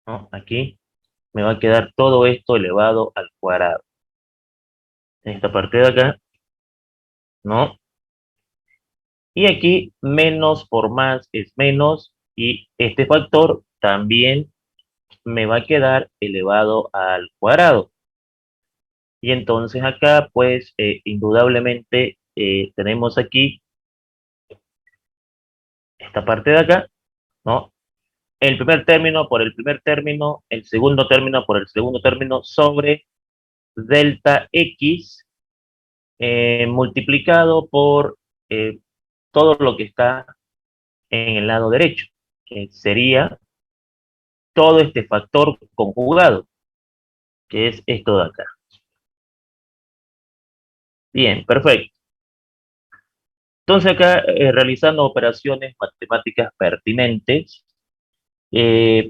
¿no? Aquí me va a quedar todo esto elevado al cuadrado. En esta parte de acá, ¿no? Y aquí menos por más es menos y este factor también me va a quedar elevado al cuadrado. Y entonces acá, pues, indudablemente tenemos aquí esta parte de acá, ¿no? El primer término por el primer término, el segundo término por el segundo término sobre delta X multiplicado por eh, todo lo que está en el lado derecho, que sería todo este factor conjugado, que es esto de acá. Bien, perfecto. Entonces acá, realizando operaciones matemáticas pertinentes,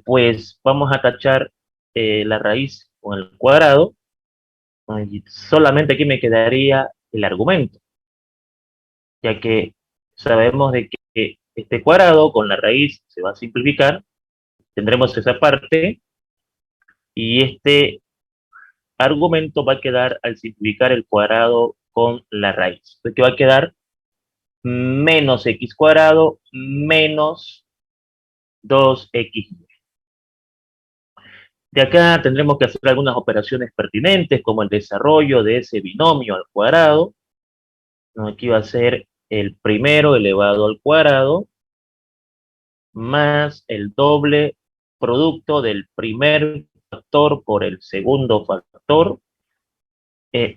pues vamos a tachar la raíz con el cuadrado, ¿no? Y solamente aquí me quedaría el argumento, ya que sabemos de que este cuadrado con la raíz se va a simplificar, tendremos esa parte, y este argumento va a quedar al simplificar el cuadrado con la raíz. Entonces, ¿qué va a quedar? Menos x cuadrado menos 2x. De acá tendremos que hacer algunas operaciones pertinentes, como el desarrollo de ese binomio al cuadrado, ¿no? Aquí va a ser el primero elevado al cuadrado, más el doble producto del primer factor por el segundo factor,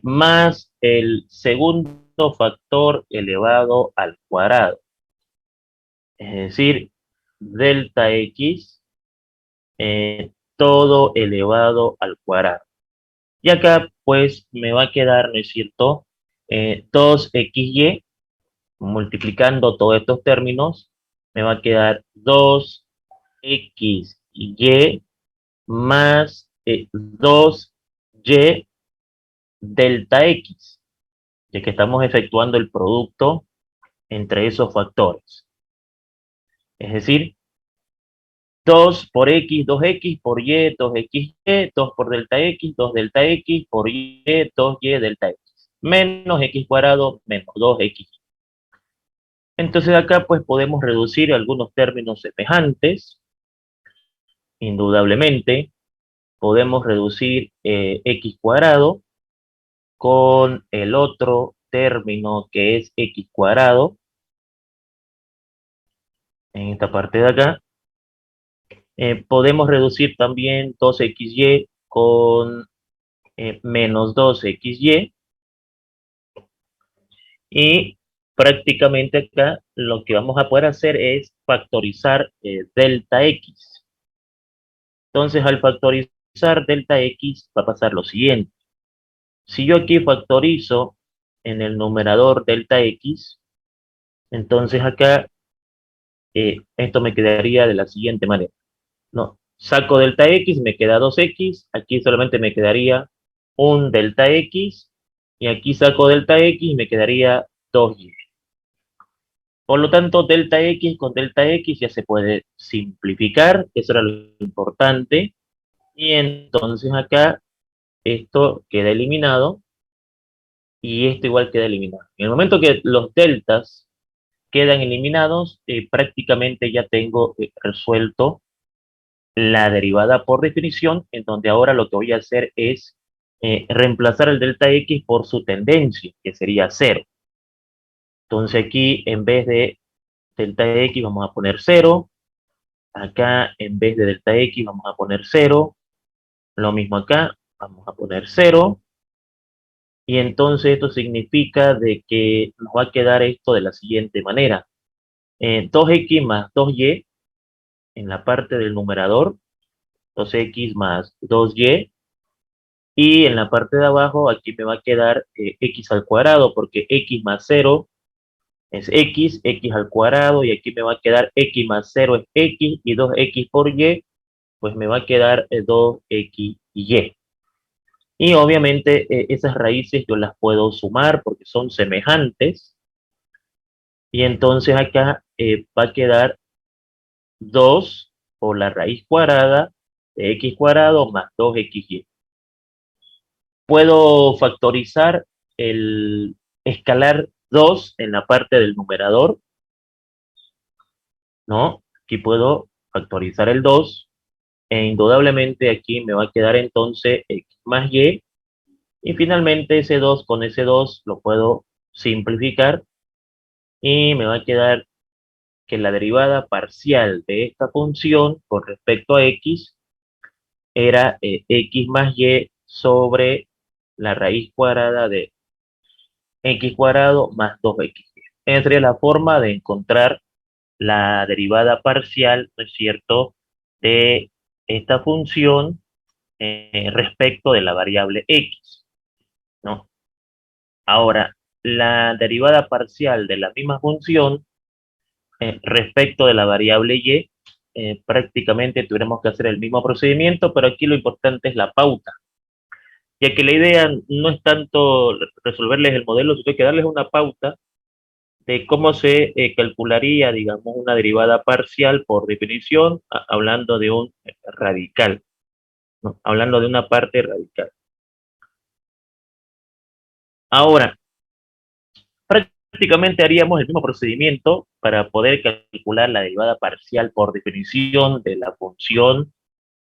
más el segundo factor elevado al cuadrado. Es decir, delta x todo elevado al cuadrado. Y acá, pues, me va a quedar, ¿no es cierto? 2xy, multiplicando todos estos términos, me va a quedar 2xy más 2y delta x, ya que estamos efectuando el producto entre esos factores. Es decir, 2 por x, 2x por y, 2xy, 2 por delta x, 2 delta x por y, 2y delta x, menos x cuadrado menos 2x. Entonces acá pues podemos reducir algunos términos semejantes, indudablemente. Podemos reducir x cuadrado con el otro término que es x cuadrado, en esta parte de acá. Podemos reducir también 2xy con menos 2xy, y prácticamente acá lo que vamos a poder hacer es factorizar delta x. Entonces al factorizar delta x va a pasar lo siguiente. Si yo aquí factorizo en el numerador delta x, entonces acá esto me quedaría de la siguiente manera. No, saco delta x, me queda 2x, aquí solamente me quedaría un delta x, y aquí saco delta x y me quedaría 2y. Por lo tanto, delta x con delta x ya se puede simplificar, eso era lo importante, y entonces acá esto queda eliminado y esto igual queda eliminado. En el momento que los deltas quedan eliminados, prácticamente ya tengo resuelto la derivada por definición, en donde ahora lo que voy a hacer es reemplazar el delta x por su tendencia, que sería 0. Entonces aquí en vez de delta x vamos a poner 0, acá en vez de delta x vamos a poner 0, lo mismo acá, vamos a poner 0, y entonces esto significa de que nos va a quedar esto de la siguiente manera. 2x más 2y en la parte del numerador, 2x más 2y, y en la parte de abajo aquí me va a quedar x al cuadrado, porque x más 0 es x, x al cuadrado, y aquí me va a quedar x más 0 es x, y 2x por y, pues me va a quedar 2x y y. Y obviamente esas raíces yo las puedo sumar porque son semejantes, y entonces acá va a quedar 2 por la raíz cuadrada de x cuadrado más 2xy. Puedo factorizar el escalar 2 en la parte del numerador, ¿no? Aquí puedo factorizar el 2 e indudablemente aquí me va a quedar entonces x más y finalmente ese 2 con ese 2 lo puedo simplificar y me va a quedar que la derivada parcial de esta función con respecto a x era x más y sobre la raíz cuadrada de x cuadrado más 2x. Esa sería la forma de encontrar la derivada parcial, ¿no es cierto?, de esta función respecto de la variable x, ¿no? Ahora, la derivada parcial de la misma función respecto de la variable y, prácticamente tuviéramos que hacer el mismo procedimiento, pero aquí lo importante es la pauta, ya que la idea no es tanto resolverles el modelo, sino que darles una pauta de cómo se calcularía, digamos, una derivada parcial por definición, hablando de un radical, ¿no? Hablando de una parte radical. Ahora, prácticamente haríamos el mismo procedimiento para poder calcular la derivada parcial por definición de la función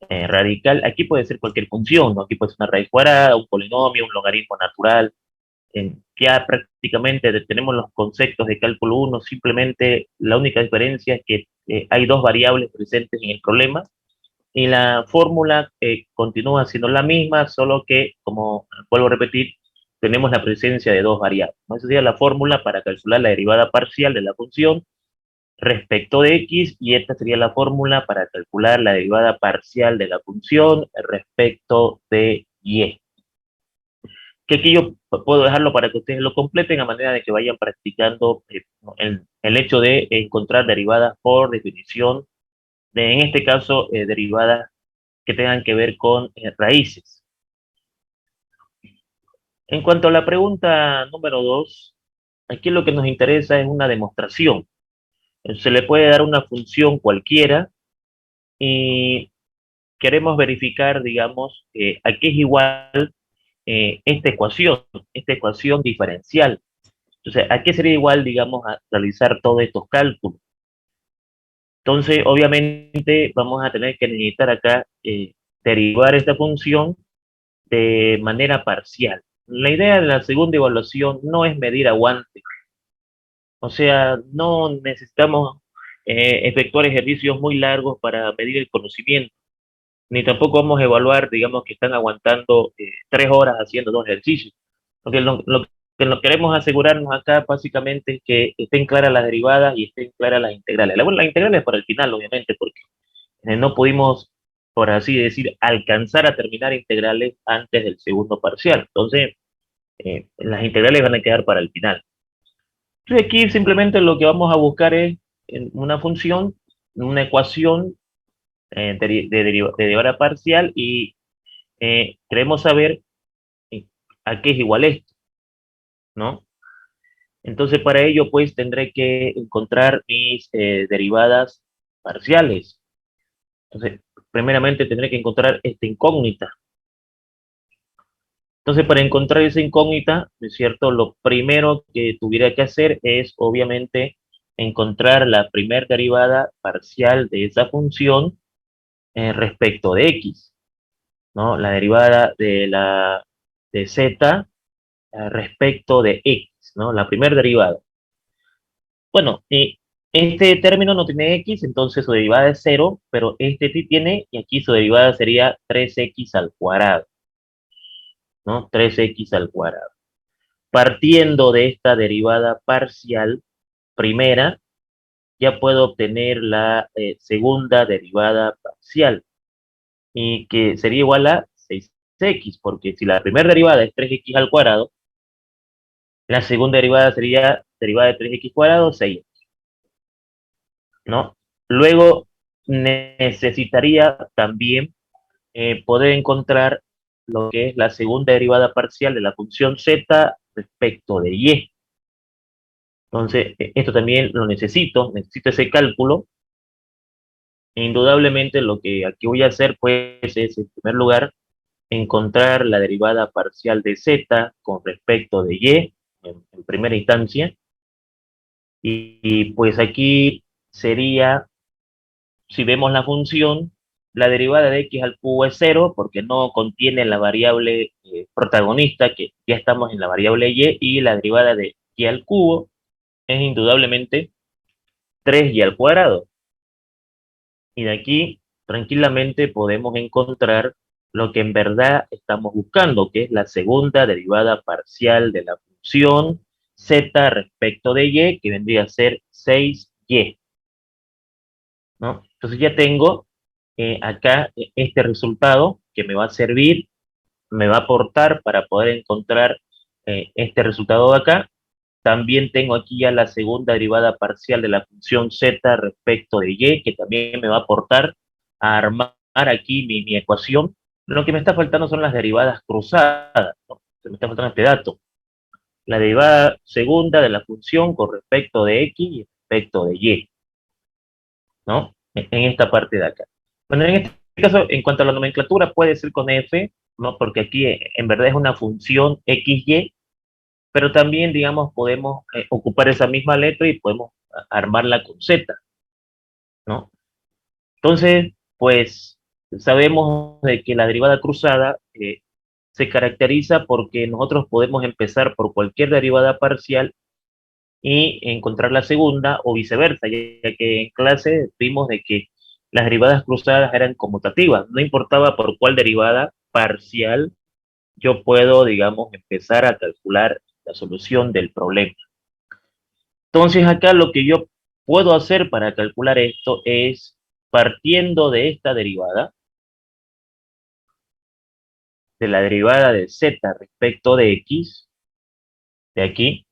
radical. Aquí puede ser cualquier función, ¿no? Aquí puede ser una raíz cuadrada, un polinomio, un logaritmo natural. Ya prácticamente tenemos los conceptos de cálculo 1, simplemente la única diferencia es que hay dos variables presentes en el problema y la fórmula continúa siendo la misma, solo que, como vuelvo a repetir, tenemos la presencia de dos variables, ¿no? Esa sería la fórmula para calcular la derivada parcial de la función respecto de x, y esta sería la fórmula para calcular la derivada parcial de la función respecto de y. Que aquí yo puedo dejarlo para que ustedes lo completen a manera de que vayan practicando el hecho de encontrar derivadas por definición, en este caso, derivadas que tengan que ver con raíces. En cuanto a la pregunta número 2, aquí lo que nos interesa es una demostración. Se le puede dar una función cualquiera y queremos verificar, digamos, a qué es igual esta ecuación diferencial. Entonces, ¿a qué sería igual, digamos, a realizar todos estos cálculos? Entonces, obviamente, vamos a tener que necesitar acá derivar esta función de manera parcial. La idea de la segunda evaluación no es medir aguante, o sea, no necesitamos efectuar ejercicios muy largos para medir el conocimiento, ni tampoco vamos a evaluar, digamos, que están aguantando 3 horas haciendo dos ejercicios. Porque lo que nos queremos asegurarnos acá básicamente es que estén claras las derivadas y estén claras las integrales. Las integrales para el final, obviamente, porque no pudimos, por así decir, alcanzar a terminar integrales antes del segundo parcial. Entonces, las integrales van a quedar para el final. Entonces aquí simplemente lo que vamos a buscar es una función, una ecuación de derivada parcial y queremos saber eh, a qué es igual esto, ¿no? Entonces para ello pues tendré que encontrar mis derivadas parciales. Entonces, primeramente tendré que encontrar esta incógnita. Entonces, para encontrar esa incógnita, ¿no es cierto? Lo primero que tuviera que hacer es, obviamente, encontrar la primer derivada parcial de esa función respecto de x, ¿no? La derivada de z respecto de x, ¿no? La primera derivada. Bueno, este término no tiene x, entonces su derivada es 0, pero este sí tiene, y aquí su derivada sería 3x al cuadrado, ¿no? 3x al cuadrado. Partiendo de esta derivada parcial primera, ya puedo obtener la segunda derivada parcial, y que sería igual a 6x, porque si la primera derivada es 3x al cuadrado, la segunda derivada sería derivada de 3x cuadrado, 6, ¿no? Luego necesitaría también poder encontrar lo que es la segunda derivada parcial de la función z respecto de y. Entonces, esto también lo necesito ese cálculo Indudablemente lo que aquí voy a hacer pues es, en primer lugar, encontrar la derivada parcial de z con respecto de y en primera instancia. Pues aquí sería, si vemos la función, la derivada de x al cubo es cero porque no contiene la variable protagonista, que ya estamos en la variable y la derivada de y al cubo es indudablemente 3y al cuadrado. Y de aquí tranquilamente podemos encontrar lo que en verdad estamos buscando, que es la segunda derivada parcial de la función z respecto de y, que vendría a ser 6y, ¿no? Entonces ya tengo acá este resultado que me va a servir, me va a aportar para poder encontrar este resultado de acá. También tengo aquí ya la segunda derivada parcial de la función z respecto de y, que también me va a aportar a armar aquí mi ecuación. Lo que me está faltando son las derivadas cruzadas, ¿no? Se me está faltando este dato. La derivada segunda de la función con respecto de x y respecto de y, ¿no? En esta parte de acá. Bueno, en este caso, en cuanto a la nomenclatura, puede ser con f, ¿no? Porque aquí en verdad es una función xy, pero también, digamos, podemos ocupar esa misma letra y podemos armarla con z, ¿no? Entonces, pues, sabemos de que la derivada cruzada se caracteriza porque nosotros podemos empezar por cualquier derivada parcial y encontrar la segunda o viceversa, ya que en clase vimos de que las derivadas cruzadas eran conmutativas, no importaba por cuál derivada parcial yo puedo, digamos, empezar a calcular la solución del problema. Entonces acá lo que yo puedo hacer para calcular esto es, partiendo de esta derivada, de la derivada de z respecto de x, de aquí,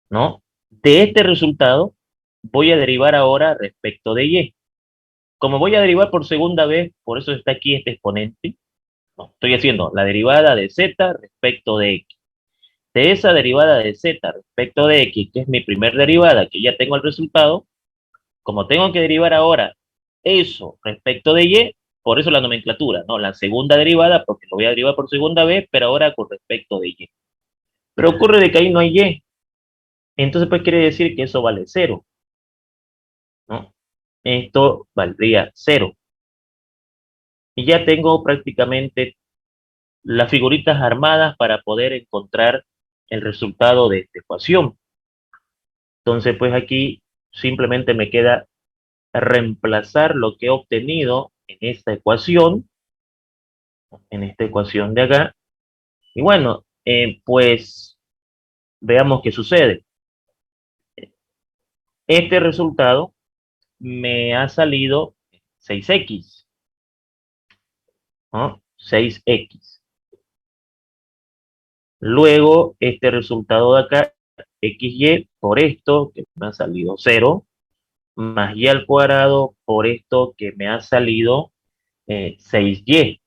¿no? De este resultado voy a derivar ahora respecto de y. Como voy a derivar por segunda vez, por eso está aquí este exponente, ¿no? Estoy haciendo la derivada de z respecto de x. De esa derivada de z respecto de x, que es mi primer derivada, que ya tengo el resultado, como tengo que derivar ahora eso respecto de y, por eso la nomenclatura, ¿no? La segunda derivada, porque lo voy a derivar por segunda vez, pero ahora con respecto de y. Pero ocurre de que ahí no hay y, entonces pues quiere decir que eso vale cero, ¿no? Esto valdría cero. Y ya tengo prácticamente las figuritas armadas para poder encontrar el resultado de esta ecuación. Entonces pues aquí simplemente me queda reemplazar lo que he obtenido en esta ecuación de acá. Y bueno, pues veamos qué sucede. Este resultado me ha salido 6x, ¿no? 6x. Luego, este resultado de acá, xy, por esto que me ha salido 0, más y al cuadrado por esto que me ha salido 6y.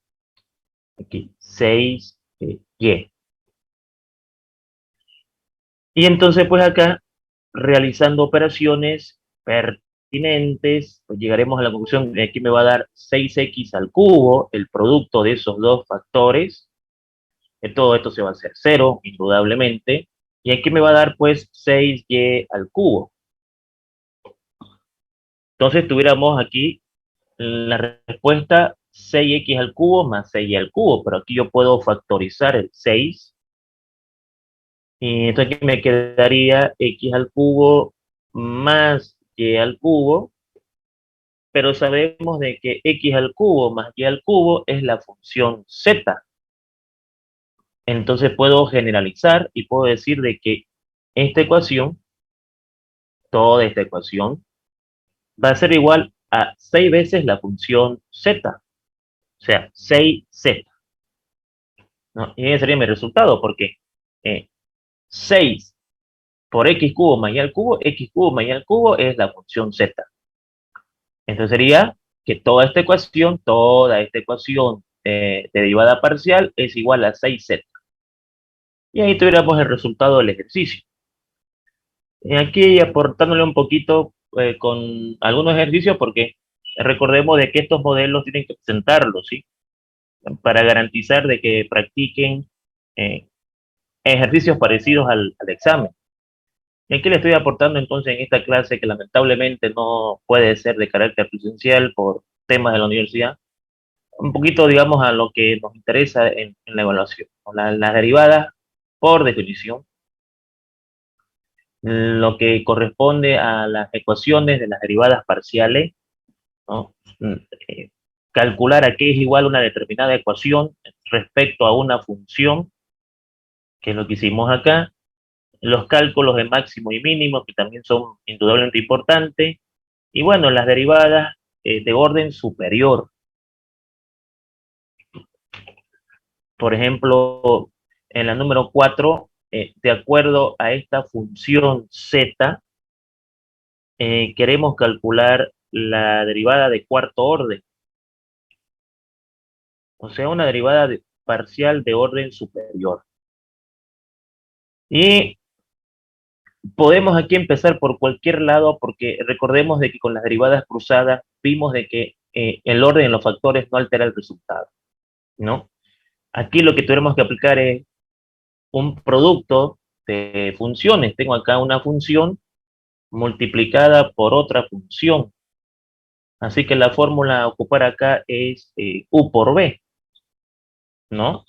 Aquí, 6y. Y entonces, pues acá, realizando operaciones pertinentes, pues llegaremos a la conclusión que aquí me va a dar 6x al cubo, el producto de esos dos factores, que todo esto se va a hacer cero, indudablemente, y aquí me va a dar pues 6y al cubo. Entonces tuviéramos aquí la respuesta 6x al cubo más 6y al cubo, pero aquí yo puedo factorizar el 6, y entonces aquí me quedaría x al cubo más y al cubo, pero sabemos de que x al cubo más y al cubo es la función z. Entonces puedo generalizar y puedo decir de que esta ecuación, toda esta ecuación, va a ser igual a 6 veces la función z, o sea, 6z, ¿no? Y ese sería mi resultado, porque 6 por x cubo más y al cubo, x cubo más y al cubo es la función z. Entonces sería que toda esta ecuación de derivada parcial es igual a 6z. Y ahí tuviéramos el resultado del ejercicio. Y aquí aportándole un poquito con algunos ejercicios, porque recordemos de que estos modelos tienen que presentarlos, ¿sí? Para garantizar de que practiquen eh, ejercicios parecidos al examen. ¿Y aquí le estoy aportando entonces en esta clase que lamentablemente no puede ser de carácter presencial por temas de la universidad? Un poquito, digamos, a lo que nos interesa en la evaluación. Las derivadas, por definición, lo que corresponde a las ecuaciones de las derivadas parciales, ¿no? Eh, Calcular a qué es igual una determinada ecuación respecto a una función, que es lo que hicimos acá. Los cálculos de máximo y mínimo, que también son indudablemente importantes. Y bueno, las derivadas de orden superior. Por ejemplo, en la número 4, de acuerdo a esta función z, queremos calcular la derivada de cuarto orden, o sea, una derivada parcial de orden superior. Y podemos aquí empezar por cualquier lado, porque recordemos de que con las derivadas cruzadas vimos de que el orden en los factores no altera el resultado, ¿no? Aquí lo que tenemos que aplicar es un producto de funciones. Tengo acá una función multiplicada por otra función. Así que la fórmula a ocupar acá es U por B, ¿no?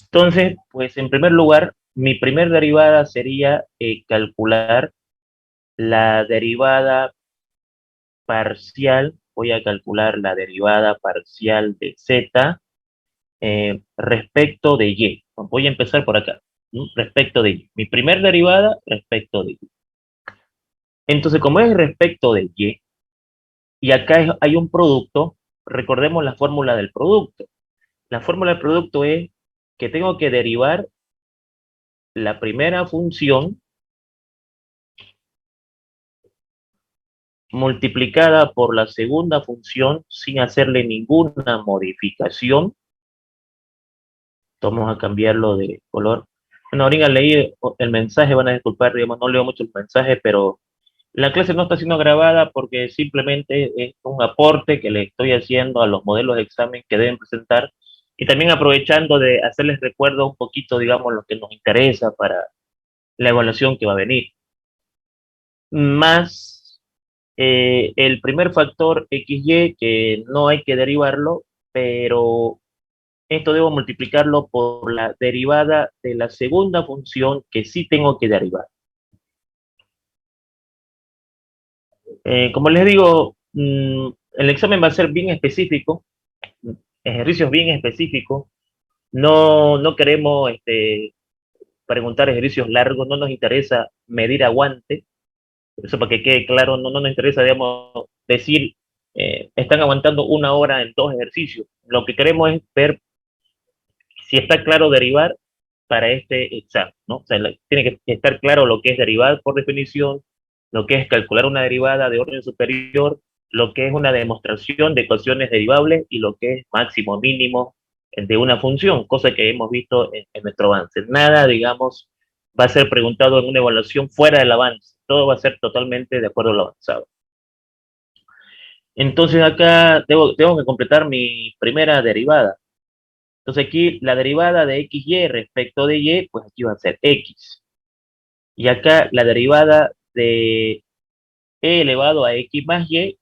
Entonces, pues en primer lugar, mi primer derivada sería calcular la derivada parcial. Voy a calcular la derivada parcial de Z respecto de Y. Voy a empezar por acá, ¿no? Respecto de Y. Mi primer derivada respecto de Y. Entonces, como es respecto de y acá hay un producto, recordemos la fórmula del producto. La fórmula del producto es que tengo que derivar la primera función multiplicada por la segunda función sin hacerle ninguna modificación. Vamos a cambiarlo de color. Bueno, ahorita leí el mensaje, van a disculpar, digamos, no leo mucho el mensaje, pero la clase no está siendo grabada porque simplemente es un aporte que le estoy haciendo a los modelos de examen que deben presentar, y también aprovechando de hacerles recuerdo un poquito, digamos, lo que nos interesa para la evaluación que va a venir. Más el primer factor XY, que no hay que derivarlo, pero esto debo multiplicarlo por la derivada de la segunda función que sí tengo que derivar. Como les digo, el examen va a ser bien específico, ejercicios bien específicos. No queremos preguntar ejercicios largos, no nos interesa medir aguante. Eso para que quede claro, no nos interesa, digamos, decir, están aguantando una hora en 2 ejercicios. Lo que queremos es ver si está claro derivar para este examen, ¿no? O sea, tiene que estar claro lo que es derivar por definición, lo que es calcular una derivada de orden superior, lo que es una demostración de ecuaciones derivables y lo que es máximo mínimo de una función, cosa que hemos visto en nuestro avance. Nada, digamos, va a ser preguntado en una evaluación fuera del avance. Todo va a ser totalmente de acuerdo al avanzado. Entonces acá tengo que completar mi primera derivada. Entonces aquí la derivada de XY respecto de Y, pues aquí va a ser X. Y acá la derivada de E elevado a X más Y,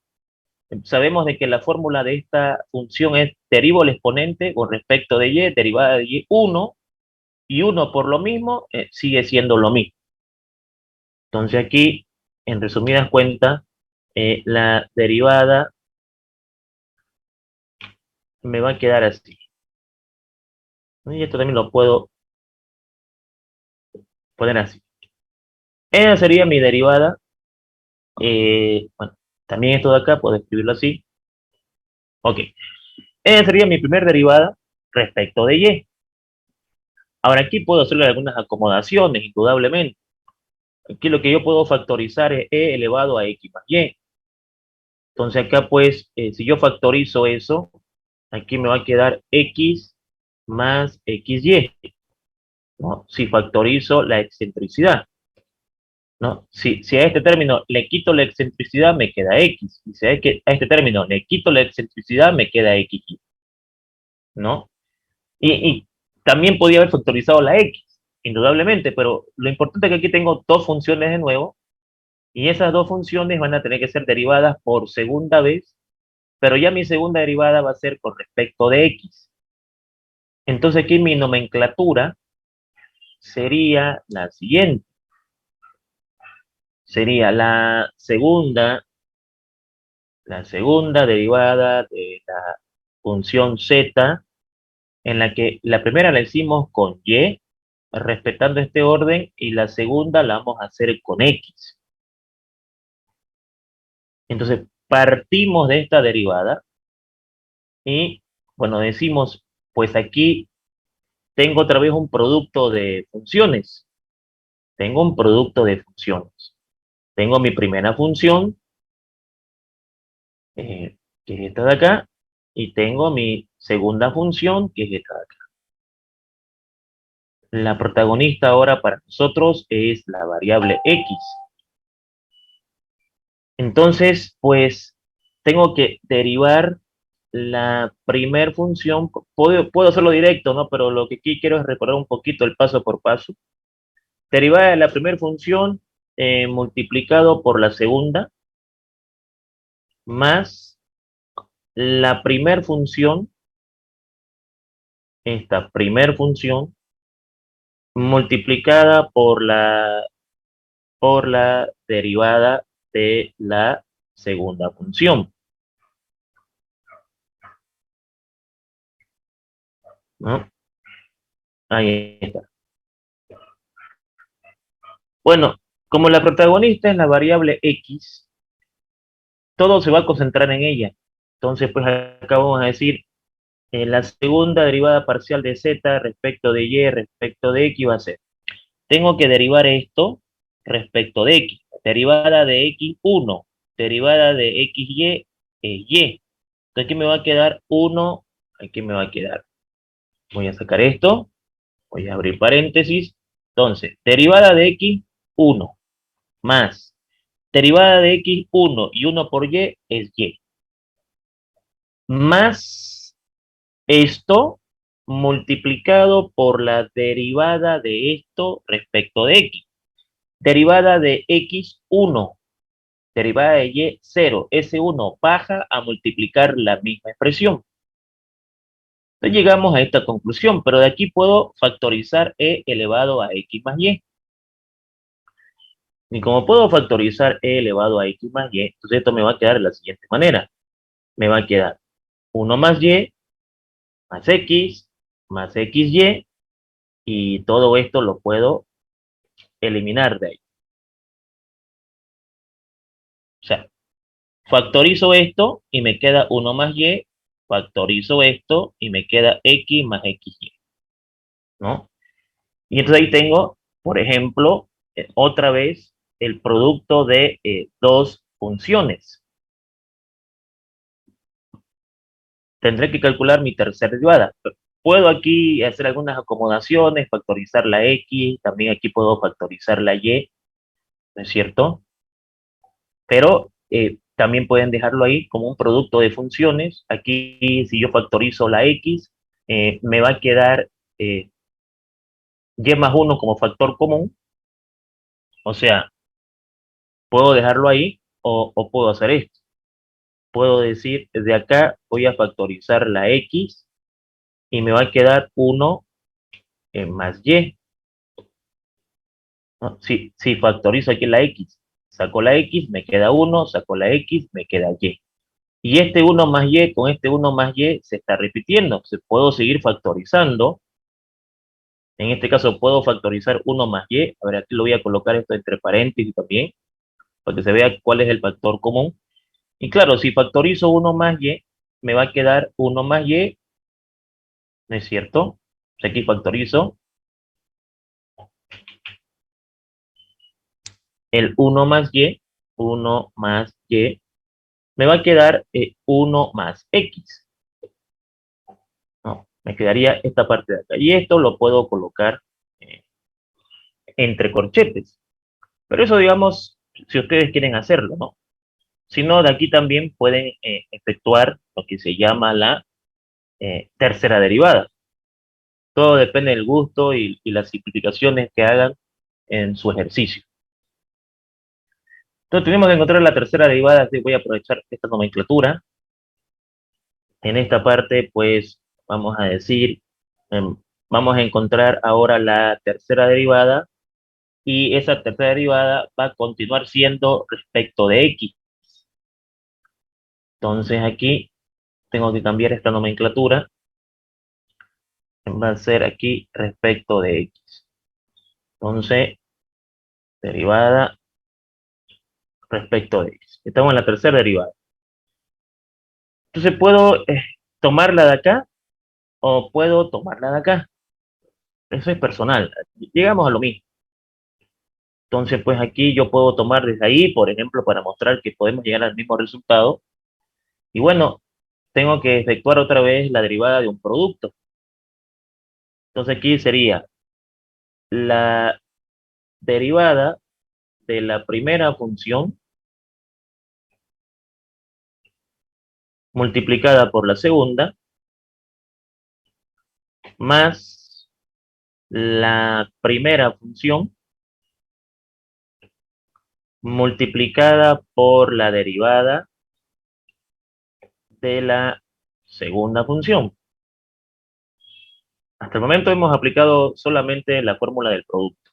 sabemos de que la fórmula de esta función es derivo el exponente con respecto de Y, derivada de Y 1, y 1 por lo mismo sigue siendo lo mismo. Entonces aquí, en resumidas cuentas, la derivada me va a quedar así. Y esto también lo puedo poner así. Esa sería mi derivada. Bueno, también esto de acá puedo escribirlo así. Ok. Esa sería mi primer derivada respecto de Y. Ahora aquí puedo hacerle algunas acomodaciones, indudablemente. Aquí lo que yo puedo factorizar es E elevado a X más Y. Entonces acá pues, si yo factorizo eso, aquí me va a quedar X más XY, ¿no? Si factorizo la excentricidad. ¿no? Si a este término le quito la excentricidad, me queda X. Y si a este término le quito la excentricidad, me queda X, ¿no? Y también podía haber factorizado la X, indudablemente, pero lo importante es que aquí tengo dos funciones de nuevo, y esas dos funciones van a tener que ser derivadas por segunda vez, pero ya mi segunda derivada va a ser con respecto de X. Entonces aquí mi nomenclatura sería la siguiente. Sería la segunda derivada de la función z, en la que la primera la hicimos con y, respetando este orden, y la segunda la vamos a hacer con x. Entonces, partimos de esta derivada y, bueno, decimos, pues aquí tengo otra vez un producto de funciones. Tengo un producto de funciones. Tengo mi primera función, que es esta de acá, y tengo mi segunda función, que es esta de acá. La protagonista ahora para nosotros es la variable x. Entonces, pues, tengo que derivar la primer función. Puedo hacerlo directo, ¿no? Pero lo que aquí quiero es recordar un poquito el paso por paso. Derivar la primera función multiplicado por la segunda, más la primer función, esta primer función, multiplicada por la derivada de la segunda función, ¿no? Ahí está. Bueno, como la protagonista es la variable x, todo se va a concentrar en ella. Entonces, pues acá vamos a decir, la segunda derivada parcial de z respecto de y respecto de x va a ser, tengo que derivar esto respecto de x. Derivada de x1, derivada de xy es y. Entonces aquí me va a quedar 1, aquí me va a quedar. Voy a sacar esto, voy a abrir paréntesis. Entonces, derivada de x1 más derivada de x1 y 1 por y es y. Más esto multiplicado por la derivada de esto respecto de x. Derivada de x1, derivada de y 0. S1 baja a multiplicar la misma expresión. Entonces llegamos a esta conclusión, pero de aquí puedo factorizar e elevado a x más y. Y como puedo factorizar e elevado a x más y, entonces esto me va a quedar de la siguiente manera. Me va a quedar 1 más xy, y todo esto lo puedo eliminar de ahí. O sea, factorizo esto y me queda 1 más y, factorizo esto y me queda x más xy, ¿no? Y entonces ahí tengo, por ejemplo, otra vez el producto de dos funciones. Tendré que calcular mi tercera derivada. Puedo aquí hacer algunas acomodaciones, factorizar la x, también aquí puedo factorizar la y, ¿no es cierto? Pero también pueden dejarlo ahí como un producto de funciones. Aquí, si yo factorizo la x, me va a quedar y más 1 como factor común. O sea, puedo dejarlo ahí o puedo hacer esto. Puedo decir, desde acá voy a factorizar la x y me va a quedar 1 más y, ¿no? Si factorizo aquí la x, saco la x, me queda 1, saco la x, me queda y. Y este 1 más y con este 1 más y se está repitiendo. Se puedo seguir factorizando. En este caso puedo factorizar 1 más y. A ver, aquí lo voy a colocar esto entre paréntesis también, para que se vea cuál es el factor común. Y claro, si factorizo 1 más y, me va a quedar 1 más y, ¿no es cierto? Aquí factorizo el 1 más y, 1 más y, me va a quedar 1 más x, ¿no? Me quedaría esta parte de acá. Y esto lo puedo colocar eh, entre corchetes. Pero eso, digamos, si ustedes quieren hacerlo, ¿no? Si no, de aquí también pueden efectuar lo que se llama la tercera derivada. Todo depende del gusto y las simplificaciones que hagan en su ejercicio. Entonces tenemos que encontrar la tercera derivada, así voy a aprovechar esta nomenclatura. En esta parte, pues, vamos a decir, em, vamos a encontrar ahora la tercera derivada y esa tercera derivada va a continuar siendo respecto de x. Entonces aquí tengo que cambiar esta nomenclatura, va a ser aquí respecto de x. Entonces, derivada respecto de x. Estamos en la tercera derivada. Entonces puedo tomarla de acá o puedo tomarla de acá. Eso es personal. Llegamos a lo mismo. Entonces, pues aquí yo puedo tomar desde ahí, por ejemplo, para mostrar que podemos llegar al mismo resultado. Y bueno, tengo que efectuar otra vez la derivada de un producto. Entonces aquí sería la derivada de la primera función multiplicada por la segunda más la primera función multiplicada por la derivada de la segunda función. Hasta el momento hemos aplicado solamente la fórmula del producto.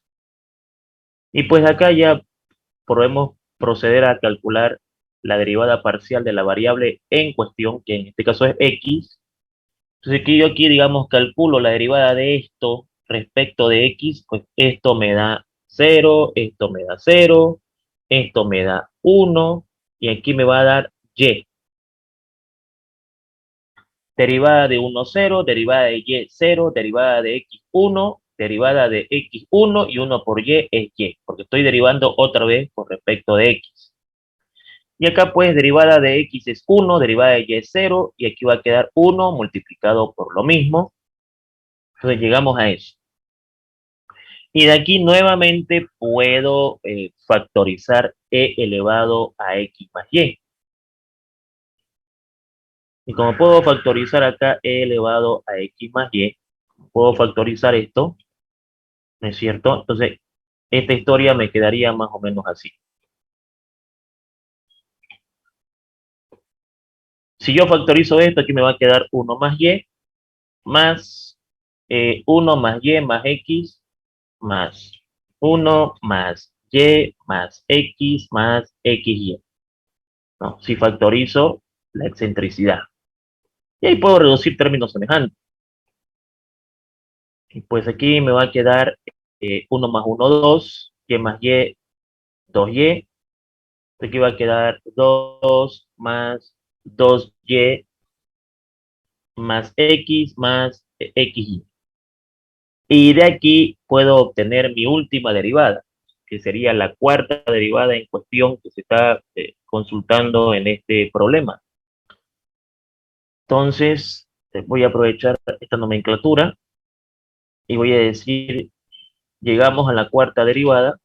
Y pues acá ya podemos proceder a calcular la derivada parcial de la variable en cuestión, que en este caso es x. Entonces aquí yo digamos, calculo la derivada de esto respecto de x, pues esto me da 0, esto me da 0, esto me da 1, y aquí me va a dar y. Derivada de 1, 0, derivada de y, 0, derivada de x, 1, derivada de x, 1, y 1 por y es y, porque estoy derivando otra vez con respecto de x. Y acá pues derivada de x es 1, derivada de y es 0, y aquí va a quedar 1 multiplicado por lo mismo. Entonces llegamos a eso. Y de aquí nuevamente puedo factorizar e elevado a x más y. Y como puedo factorizar acá e elevado a x más y, puedo factorizar esto, ¿no es cierto? Entonces, esta historia me quedaría más o menos así. Si yo factorizo esto, aquí me va a quedar 1 más y, más 1 más y más x, más 1 más y más xy. ¿No? Si factorizo la excentricidad. Y ahí puedo reducir términos semejantes. Y pues aquí me va a quedar 1 más 1, 2, y más y, 2y. Aquí va a quedar 2 más 2y más x más xy. Y de aquí puedo obtener mi última derivada, que sería la cuarta derivada en cuestión que se está consultando en este problema. Entonces, voy a aprovechar esta nomenclatura y voy a decir, llegamos a la cuarta derivada,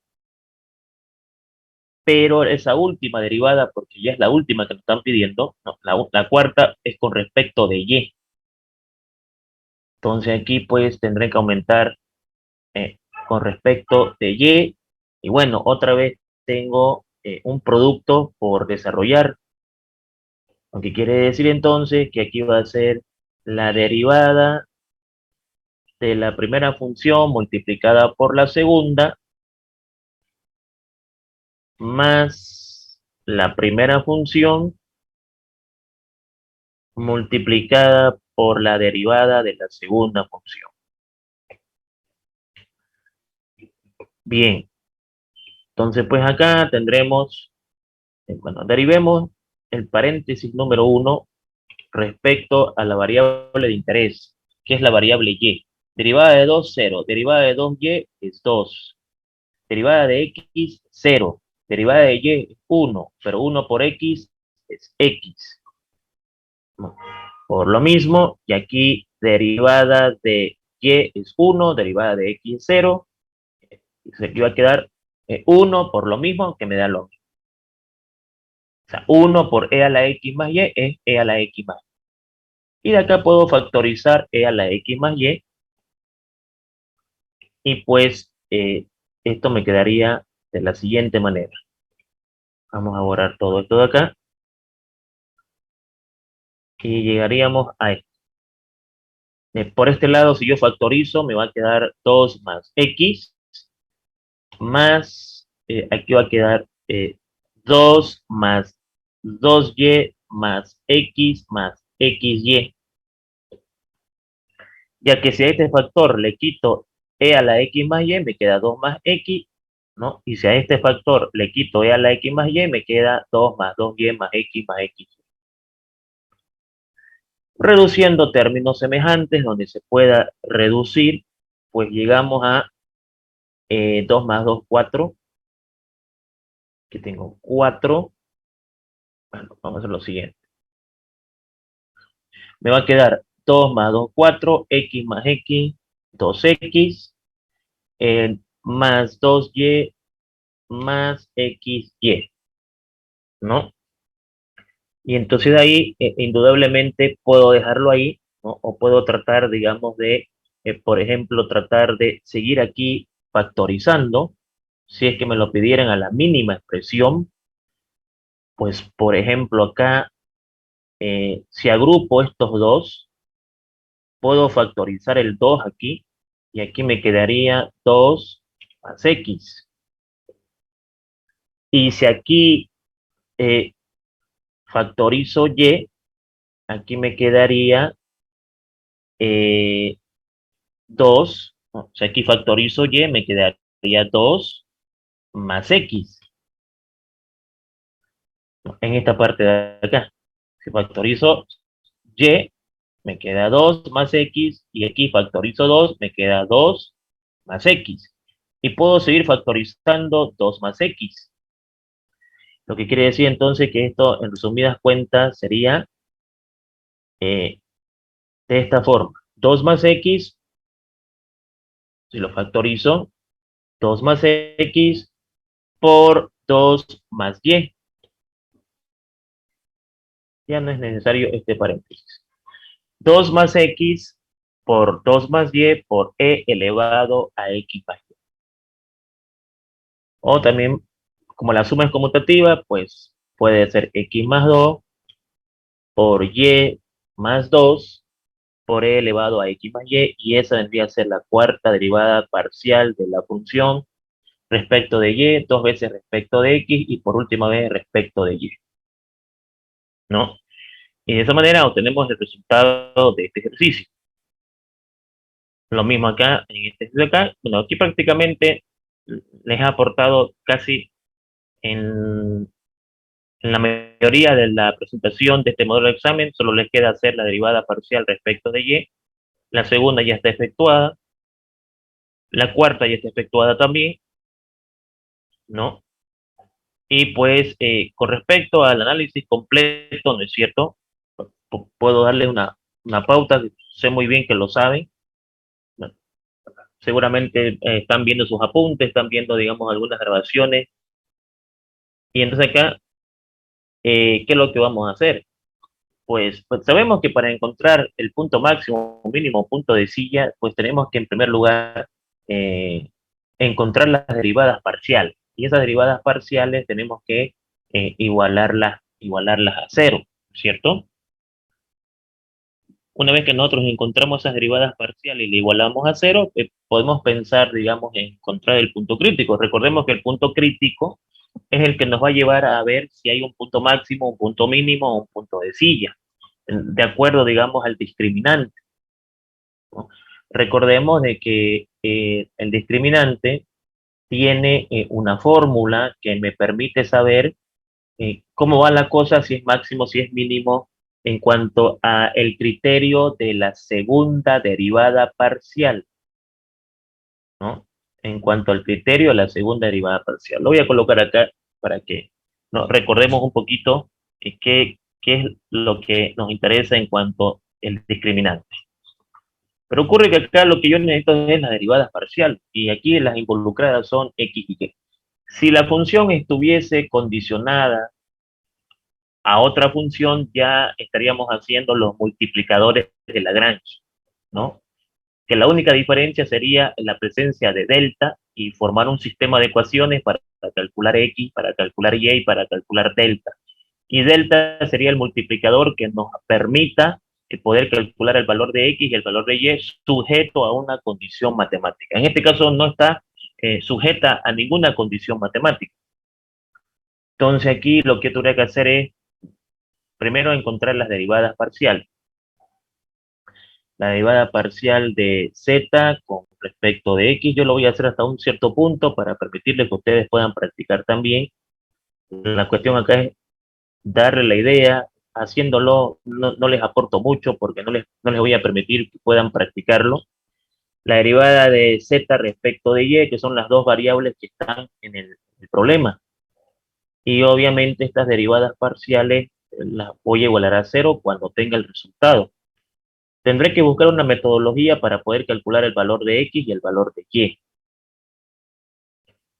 pero esa última derivada, porque ya es la última que nos están pidiendo, no, la cuarta es con respecto de y. Entonces aquí pues tendré que aumentar eh, con respecto de y. Y bueno, otra vez tengo un producto por desarrollar, lo que quiere decir entonces que aquí va a ser la derivada de la primera función multiplicada por la segunda más la primera función multiplicada por la derivada de la segunda función. Bien, entonces pues acá tendremos, bueno, derivemos el paréntesis número 1 respecto a la variable de interés, que es la variable y. Derivada de 2, 0. Derivada de 2y es 2. Derivada de x, 0. Derivada de y es 1, pero 1 por x es x. Por lo mismo, y aquí derivada de y es 1, derivada de x es 0. Aquí va a quedar 1 por lo mismo que me da lo mismo. O sea, 1 por e a la x más y es e a la x más y. Y de acá puedo factorizar e a la x más y pues esto me quedaría de la siguiente manera. Vamos a borrar todo esto de acá y llegaríamos a esto. Por este lado, si yo factorizo, me va a quedar 2 más x más, aquí va a quedar 2 más 2y más x más xy. Ya que si a este factor le quito e a la x más y, me queda 2 más x, ¿no? Y si a este factor le quito e a la x más y, me queda 2 más 2y más x. Reduciendo términos semejantes donde se pueda reducir, pues llegamos a 2 más 2, 4, que tengo 4. Bueno, vamos a hacer lo siguiente. Me va a quedar 2 más 2, 4, x más x, 2x, más 2y más xy, ¿no? Y entonces de ahí, indudablemente, puedo dejarlo ahí, ¿no? O puedo tratar, digamos, de, por ejemplo, tratar de seguir aquí factorizando, si es que me lo pidieran a la mínima expresión, pues, por ejemplo, acá, si agrupo estos dos, puedo factorizar el 2 aquí, y aquí me quedaría 2 más x. Y si aquí eh, factorizo y, aquí me quedaría 2, ¿no? O sea, aquí factorizo y, me quedaría 2 más x, ¿no? En esta parte de acá. Si factorizo y, me queda 2 más x, y aquí factorizo 2, me queda 2 más x. Y puedo seguir factorizando 2 más x. Lo que quiere decir entonces que esto, en resumidas cuentas, sería eh, de esta forma. 2 más x, si lo factorizo, 2 más x por 2 más y. Ya no es necesario este paréntesis. 2 más x por 2 más y por e elevado a x más y. O también, como la suma es conmutativa, pues puede ser x más 2 por y más 2 por e elevado a x más y esa vendría a ser la cuarta derivada parcial de la función respecto de y, dos veces respecto de x y por última vez respecto de y, ¿no? Y de esa manera obtenemos el resultado de este ejercicio. Lo mismo acá, en este ejercicio acá. Bueno, aquí prácticamente les ha aportado casi en, en la mayoría de la presentación de este modelo de examen, solo les queda hacer la derivada parcial respecto de y. La segunda ya está efectuada. La cuarta ya está efectuada también, ¿no? Y pues con respecto al análisis completo, ¿no es cierto? Puedo darle una pauta, sé muy bien que lo saben, ¿no? Seguramente están viendo sus apuntes, están viendo, digamos, algunas grabaciones. Y entonces acá, ¿qué es lo que vamos a hacer? Pues sabemos que para encontrar el punto máximo, mínimo, punto de silla, pues tenemos que en primer lugar eh, encontrar las derivadas parciales. Y esas derivadas parciales tenemos que igualarlas a cero, ¿cierto? Una vez que nosotros encontramos esas derivadas parciales y le igualamos a cero, podemos pensar, digamos, en encontrar el punto crítico. Recordemos que el punto crítico es el que nos va a llevar a ver si hay un punto máximo, un punto mínimo o un punto de silla, de acuerdo, digamos, al discriminante, ¿no? Recordemos de que el discriminante tiene una fórmula que me permite saber cómo va la cosa, si es máximo, si es mínimo, en cuanto a el criterio de la segunda derivada parcial, ¿no? En cuanto al criterio de la segunda derivada parcial. Lo voy a colocar acá para que nos recordemos un poquito qué es lo que nos interesa en cuanto al discriminante. Pero ocurre que acá lo que yo necesito es la derivada parcial, y aquí las involucradas son x y y. Si la función estuviese condicionada a otra función, ya estaríamos haciendo los multiplicadores de Lagrange, ¿no? Que la única diferencia sería la presencia de delta y formar un sistema de ecuaciones para calcular x, para calcular y y para calcular delta. Y delta sería el multiplicador que nos permita poder calcular el valor de x y el valor de y sujeto a una condición matemática. En este caso no está sujeta a ninguna condición matemática. Entonces aquí lo que tendría que hacer es primero encontrar las derivadas parciales. La derivada parcial de z con respecto de x, yo lo voy a hacer hasta un cierto punto para permitirles que ustedes puedan practicar también. La cuestión acá es darle la idea, haciéndolo no les aporto mucho porque no les voy a permitir que puedan practicarlo. La derivada de z respecto de y, que son las dos variables que están en el problema. Y obviamente estas derivadas parciales las voy a igualar a cero cuando tenga el resultado. Tendré que buscar una metodología para poder calcular el valor de x y el valor de y,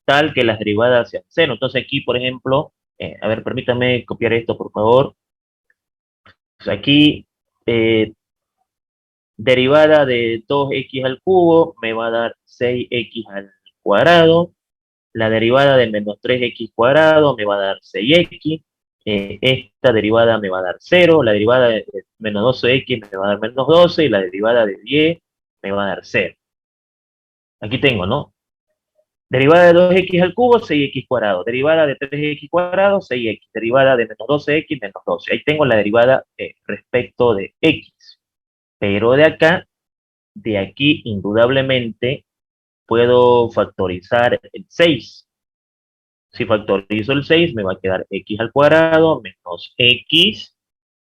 tal que las derivadas sean cero. Entonces aquí, por ejemplo, a ver, permítame copiar esto, por favor. Pues aquí, derivada de 2x al cubo me va a dar 6x al cuadrado. La derivada de menos 3x cuadrado me va a dar 6x. Esta derivada me va a dar 0. La derivada de menos 12x me va a dar menos 12. Y la derivada de y me va a dar 0. Aquí tengo, ¿no? Derivada de 2x al cubo, 6x cuadrado. Derivada de 3x cuadrado, 6x. Derivada de menos 12x, menos 12. Ahí tengo la derivada respecto de x. Pero de aquí, indudablemente, puedo factorizar el 6. Si factorizo el 6, me va a quedar x al cuadrado menos x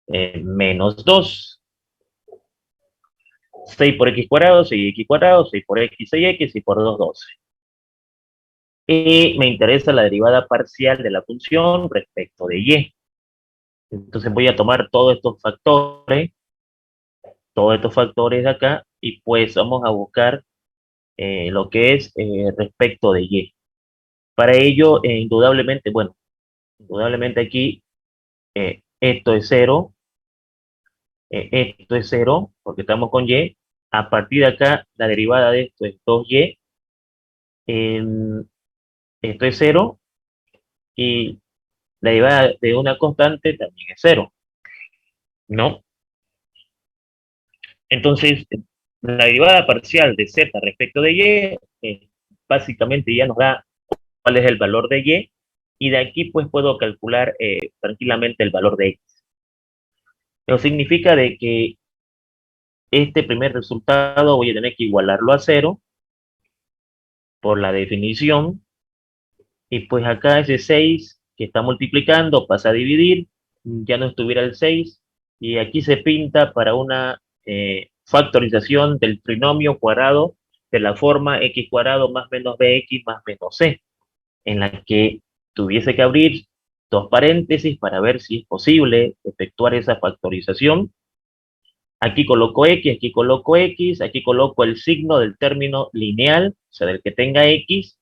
menos 2. 6 por x cuadrado, 6x cuadrado, 6 por x, 6x y por 2, 12. Y me interesa la derivada parcial de la función respecto de y. Entonces voy a tomar todos estos factores de acá, y pues vamos a buscar lo que es respecto de y. Para ello, indudablemente, bueno, indudablemente aquí esto es 0, esto es 0, porque estamos con y. A partir de acá, la derivada de esto es 2y, esto es 0, y la derivada de una constante también es 0, ¿no? Entonces, la derivada parcial de z respecto de y, básicamente ya nos da cuál es el valor de y de aquí pues puedo calcular tranquilamente el valor de x. Eso significa de que este primer resultado voy a tener que igualarlo a 0 por la definición, y pues acá ese 6 que está multiplicando pasa a dividir, ya no estuviera el 6, y aquí se pinta para una factorización del trinomio cuadrado de la forma x cuadrado más menos bx más menos c, en la que tuviese que abrir dos paréntesis para ver si es posible efectuar esa factorización. Aquí coloco x, aquí coloco x, aquí coloco el signo del término lineal, o sea, del que tenga x,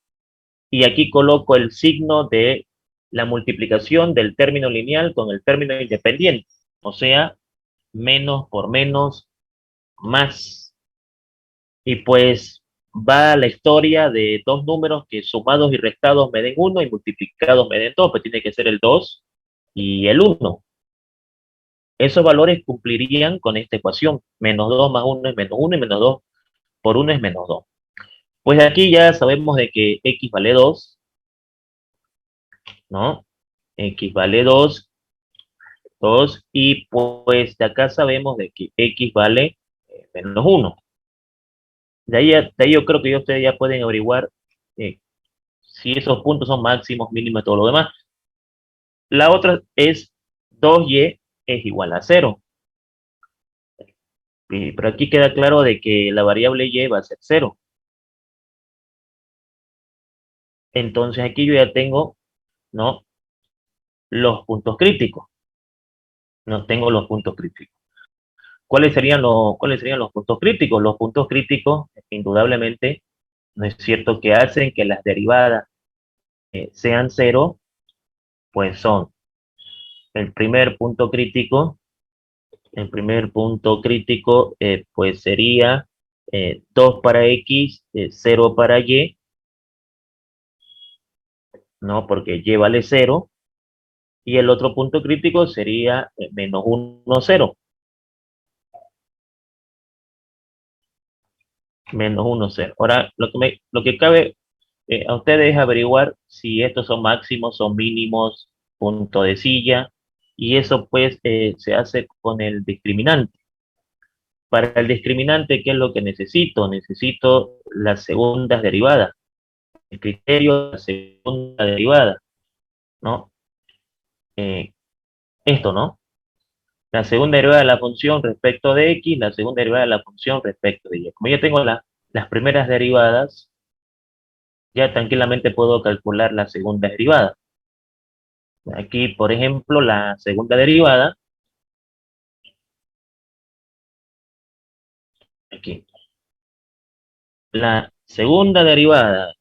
y aquí coloco el signo de la multiplicación del término lineal con el término independiente, o sea, menos por menos, más. Y pues va la historia de dos números que sumados y restados me den 1 y multiplicados me den 2, pues tiene que ser el 2 y el 1. Esos valores cumplirían con esta ecuación. Menos 2 más 1 es menos 1 y menos 2 por 1 es menos 2. Pues aquí ya sabemos de que x vale 2, ¿no? X vale 2, 2, y pues de acá sabemos de que x vale menos 1. De ahí yo creo que ustedes ya pueden averiguar eh, si esos puntos son máximos, mínimos y todo lo demás. La otra es 2y es igual a 0. Pero aquí queda claro de que la variable y va a ser 0. Entonces aquí yo ya tengo, ¿no?, los puntos críticos. No tengo los puntos críticos. ¿Cuáles serían los puntos críticos? Los puntos críticos, indudablemente, no es cierto que hacen que las derivadas sean cero, pues son el primer punto crítico. El primer punto crítico pues sería 2 para X, 0 para Y, ¿no? Porque Y vale cero. Y el otro punto crítico sería menos 1, 0. Menos 1, 0. Ahora, lo que cabe a ustedes es averiguar si estos son máximos, son mínimos, punto de silla, y eso pues se hace con el discriminante. Para el discriminante, ¿qué es lo que necesito? Necesito las segundas derivadas, el criterio de la segunda derivada, ¿no? Eh, esto, ¿no? La segunda derivada de la función respecto de x, la segunda derivada de la función respecto de y. Como ya tengo las primeras derivadas, ya tranquilamente puedo calcular la segunda derivada. Aquí, por ejemplo, la segunda derivada, aquí, la segunda derivada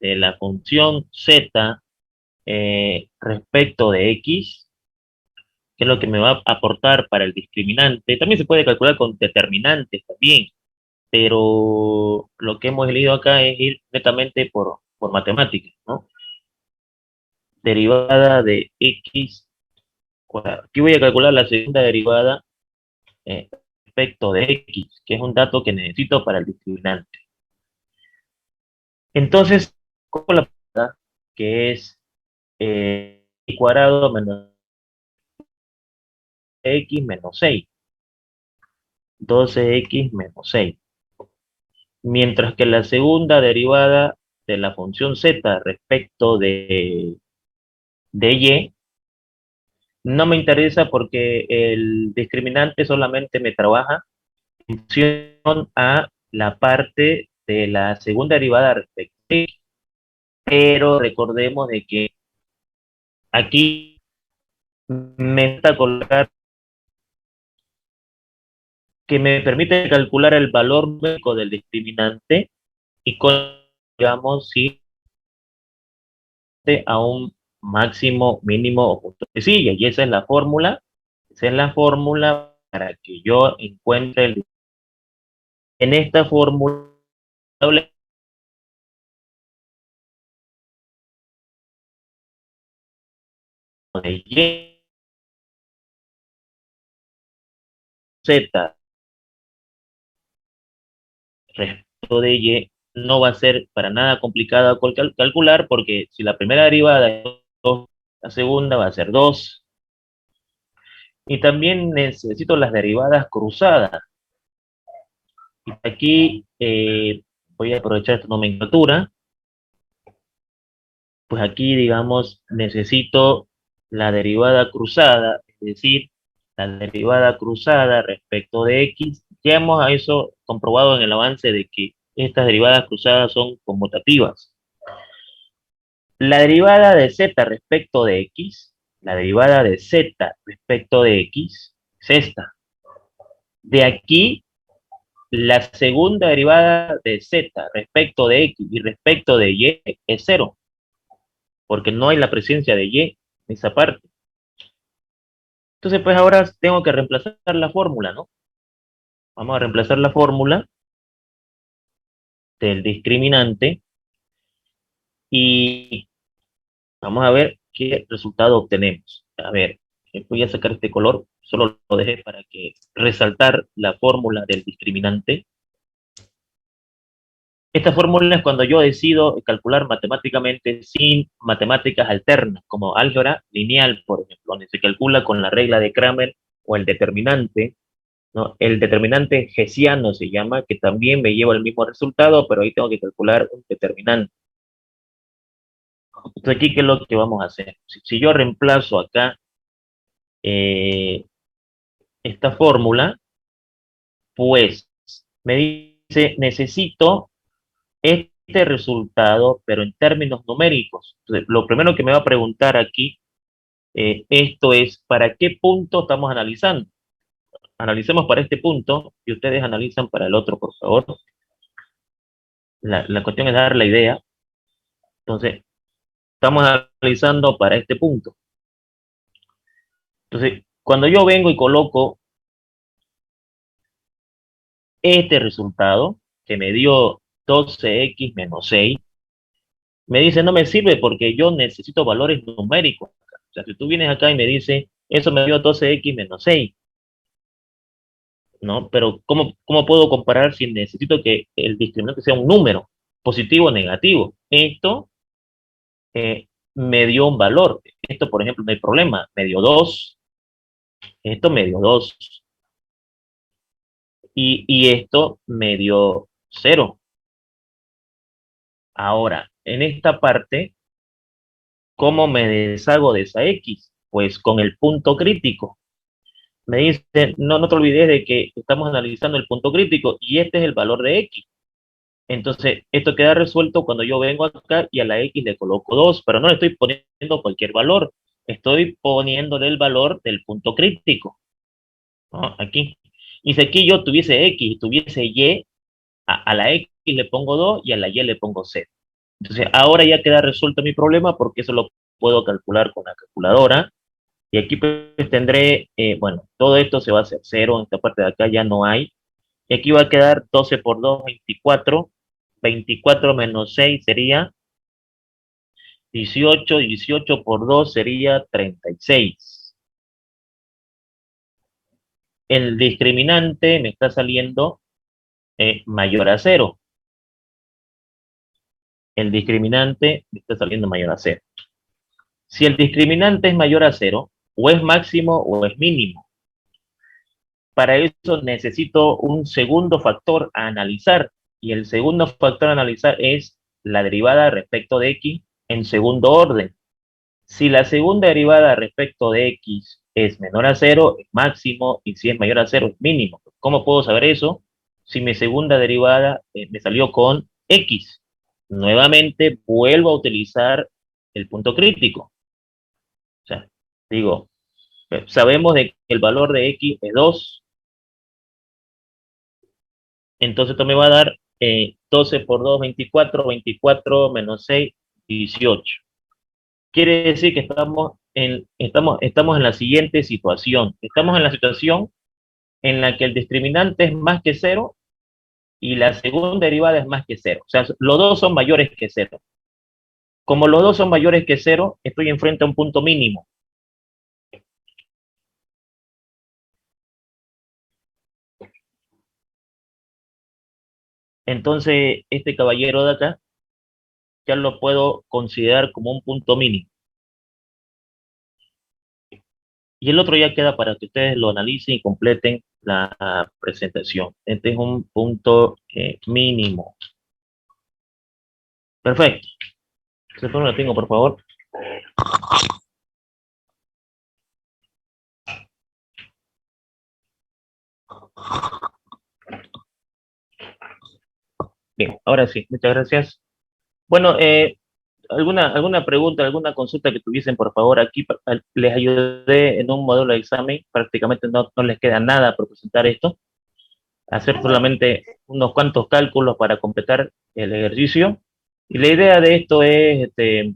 de la función z respecto de x, que es lo que me va a aportar para el discriminante. También se puede calcular con determinantes también, pero lo que hemos leído acá es ir netamente por matemáticas, ¿no? Derivada de x cuadrado. Aquí voy a calcular la segunda derivada respecto de x, que es un dato que necesito para el discriminante. Entonces, como la pregunta, que es x cuadrado menos x menos 6, 12x menos 6. Mientras que la segunda derivada de la función z respecto de y no me interesa porque el discriminante solamente me trabaja en función a la parte de la segunda derivada respecto de y. Pero recordemos de que aquí me está colocar que me permite calcular el valor numérico del discriminante y con, digamos, si a un máximo, mínimo o punto de silla. Y esa es la fórmula para que yo encuentre en esta fórmula de y, z respecto de y no va a ser para nada complicado calcular porque si la primera derivada es 2, la segunda va a ser 2. Y también necesito las derivadas cruzadas. Y aquí voy a aprovechar esta nomenclatura. Pues aquí, digamos, necesito la derivada cruzada, es decir, la derivada cruzada respecto de x. Ya hemos a eso comprobado en el avance de que estas derivadas cruzadas son conmutativas. La derivada de z respecto de x, la derivada de z respecto de x, es esta. De aquí, la segunda derivada de z respecto de x y respecto de y es cero, porque no hay la presencia de y en esa parte. Entonces, pues ahora tengo que reemplazar la fórmula, ¿no? Vamos a reemplazar la fórmula del discriminante y vamos a ver qué resultado obtenemos. A ver, voy a sacar este color, solo lo dejé para que resaltar la fórmula del discriminante. Esta fórmula es cuando yo decido calcular matemáticamente sin matemáticas alternas, como álgebra lineal, por ejemplo, donde se calcula con la regla de Kramer o el determinante, ¿no? El determinante hessiano se llama, que también me lleva al mismo resultado, pero ahí tengo que calcular un determinante. Entonces, aquí, ¿qué es lo que vamos a hacer? Si yo reemplazo acá eh, esta fórmula, pues me dice, necesito este resultado, pero en términos numéricos. Entonces, lo primero que me va a preguntar aquí, esto es, ¿para qué punto estamos analizando? Analicemos para este punto y ustedes analizan para el otro, por favor. La cuestión es dar la idea. Entonces, estamos analizando para este punto. Entonces, cuando yo vengo y coloco este resultado, que me dio 12x menos 6, me dice no me sirve porque yo necesito valores numéricos. O sea, si tú vienes acá y me dices, eso me dio 12x menos 6, ¿no? Pero ¿cómo puedo comparar si necesito que el discriminante sea un número, positivo o negativo? Esto me dio un valor. Esto, por ejemplo, no hay problema. Me dio 2, esto me dio 2 y esto me dio 0. Ahora, en esta parte, ¿cómo me deshago de esa X? Pues con el punto crítico. Me dice, no te olvides de que estamos analizando el punto crítico y este es el valor de X. Entonces, esto queda resuelto cuando yo vengo acá y a la X le coloco 2, pero no le estoy poniendo cualquier valor. Estoy poniéndole el valor del punto crítico, ¿no? Aquí. Y si aquí yo tuviese X y tuviese Y, a la X le pongo 2 y a la Y le pongo 0. Entonces, ahora ya queda resuelto mi problema porque eso lo puedo calcular con la calculadora. Y aquí pues tendré, bueno, todo esto se va a hacer 0, en esta parte de acá ya no hay. Y aquí va a quedar 12 por 2, 24. 24 menos 6 sería 18. 18 por 2 sería 36. El discriminante me está saliendo mayor a 0. El discriminante me está saliendo mayor a 0. Si el discriminante es mayor a 0, o es máximo o es mínimo. Para eso necesito un segundo factor a analizar. Y el segundo factor a analizar es la derivada respecto de x en segundo orden. Si la segunda derivada respecto de x es menor a 0, es máximo, y si es mayor a 0, es mínimo. ¿Cómo puedo saber eso? Si mi segunda derivada me salió con x. Nuevamente vuelvo a utilizar el punto crítico. O sea, digo, sabemos de que el valor de x es 2, entonces esto me va a dar 12 por 2, 24, 24 menos 6, 18. Quiere decir que estamos en la siguiente situación. Estamos en la situación en la que el discriminante es más que 0 y la segunda derivada es más que 0. O sea, los dos son mayores que 0. Como los dos son mayores que 0, estoy enfrente a un punto mínimo. Entonces, este caballero de acá ya lo puedo considerar como un punto mínimo. Y el otro ya queda para que ustedes lo analicen y completen la presentación. Este es un punto mínimo. Perfecto. Ese lo tengo, por favor. Bien, ahora sí, muchas gracias. Bueno, alguna pregunta, alguna consulta que tuviesen, por favor, aquí les ayudé en un modelo de examen, prácticamente no les queda nada por presentar esto, hacer solamente unos cuantos cálculos para completar el ejercicio. Y la idea de esto es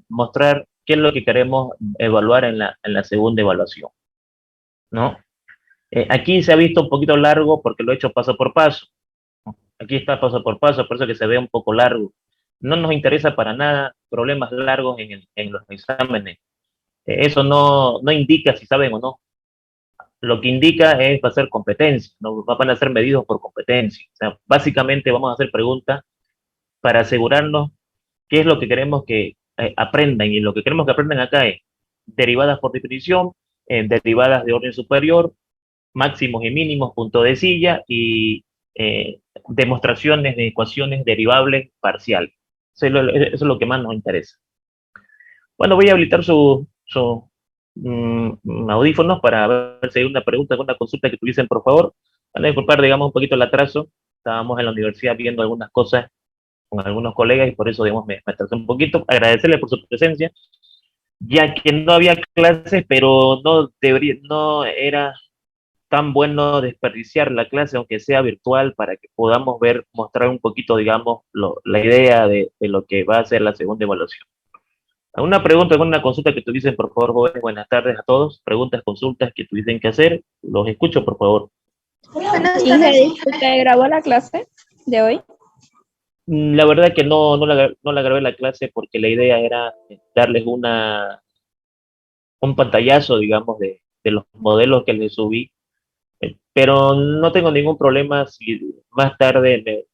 mostrar qué es lo que queremos evaluar en la segunda evaluación, ¿no? Aquí se ha visto un poquito largo porque lo he hecho paso por paso. Aquí está paso por paso, por eso que se ve un poco largo. No nos interesa para nada problemas largos en los exámenes. Eso no indica si saben o no. Lo que indica es va a ser competencia, no van a ser medidos por competencia. O sea, básicamente vamos a hacer preguntas para asegurarnos qué es lo que queremos que aprendan. Y lo que queremos que aprendan acá es derivadas por definición, derivadas de orden superior, máximos y mínimos, punto de silla y demostraciones de ecuaciones derivables parciales. Eso es lo que más nos interesa. Bueno, voy a habilitar audífonos para ver si hay una pregunta, alguna consulta que tuviesen, por favor. Van a disculpar, digamos, un poquito el atraso. Estábamos en la universidad viendo algunas cosas con algunos colegas y por eso, digamos, me atrasé un poquito. Agradecerles por su presencia, ya que no había clases, pero no era tan bueno desperdiciar la clase, aunque sea virtual, para que podamos mostrar un poquito, digamos, la idea de lo que va a ser la segunda evaluación. ¿Alguna pregunta, alguna consulta que tuviesen, por favor, jóvenes? Buenas tardes a todos. Preguntas, consultas que tuviesen que hacer. Los escucho, por favor. Buenas Inge, tardes, disculpe, ¿grabó la clase de hoy? La verdad que no la grabé la clase porque la idea era darles un pantallazo, digamos, de los modelos que les subí, pero no tengo ningún problema si más tarde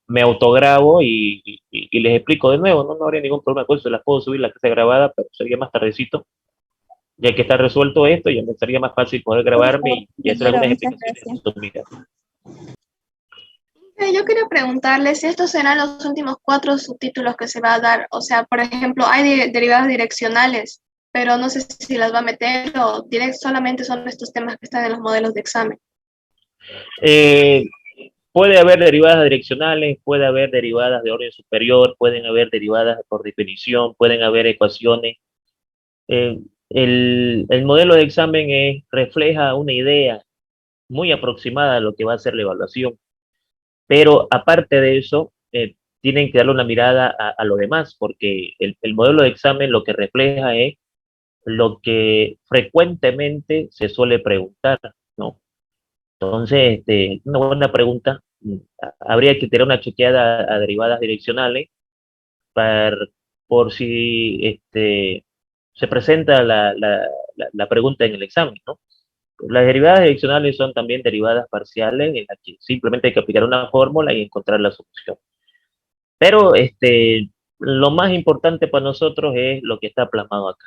me autograbo y les explico de nuevo, no habría ningún problema con eso, las puedo subir la clase grabada, pero sería más tardecito, ya que está resuelto esto, ya me sería más fácil poder Por grabarme favor, y hacer compañero, algunas muchas explicaciones gracias. resumidas. Yo quería preguntarle si estos serán los últimos 4 subtítulos que se va a dar. O sea, por ejemplo, hay derivadas direccionales, pero no sé si las va a meter o solamente son estos temas que están en los modelos de examen. Eh, Puede haber derivadas direccionales, puede haber derivadas de orden superior, pueden haber derivadas por definición, pueden haber ecuaciones. Eh, el modelo de examen refleja una idea muy aproximada a lo que va a ser la evaluación, pero aparte de eso, tienen que darle una mirada a lo demás, porque el modelo de examen lo que refleja es lo que frecuentemente se suele preguntar, ¿no? Entonces, una buena pregunta, habría que tener una chequeada a derivadas direccionales para, por si se presenta la pregunta en el examen, ¿no? Las derivadas direccionales son también derivadas parciales en las que simplemente hay que aplicar una fórmula y encontrar la solución. Pero lo más importante para nosotros es lo que está plasmado acá.